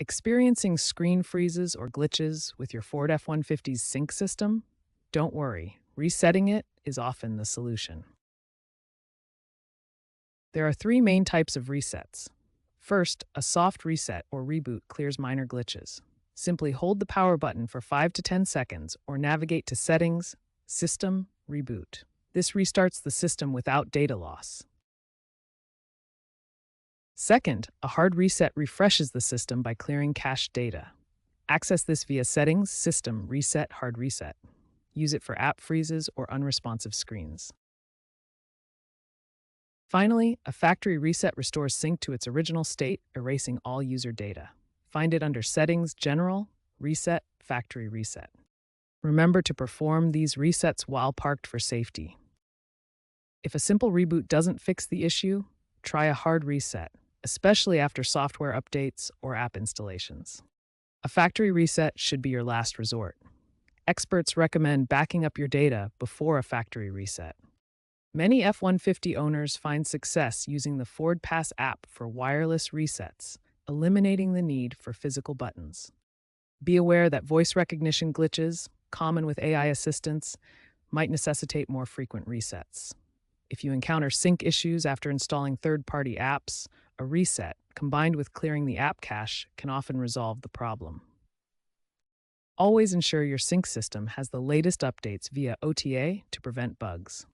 Experiencing screen freezes or glitches with your Ford F-150's sync system? Don't worry, resetting it is often the solution. There are three main types of resets. First, a soft reset or reboot clears minor glitches. Simply hold the power button for 5 to 10 seconds or navigate to Settings, System, Reboot. This restarts the system without data loss. Second, a hard reset refreshes the system by clearing cached data. Access this via Settings, System, Reset, Hard Reset. Use it for app freezes or unresponsive screens. Finally, a factory reset restores sync to its original state, erasing all user data. Find it under Settings, General, Reset, Factory Reset. Remember to perform these resets while parked for safety. If a simple reboot doesn't fix the issue, try a hard reset, especially after software updates or app installations. A factory reset should be your last resort. Experts recommend backing up your data before a factory reset. Many F-150 owners find success using the Ford Pass app for wireless resets, eliminating the need for physical buttons. Be aware that voice recognition glitches, common with AI assistants, might necessitate more frequent resets. If you encounter sync issues after installing third-party apps, a reset, combined with clearing the app cache, can often resolve the problem. Always ensure your sync system has the latest updates via OTA to prevent bugs.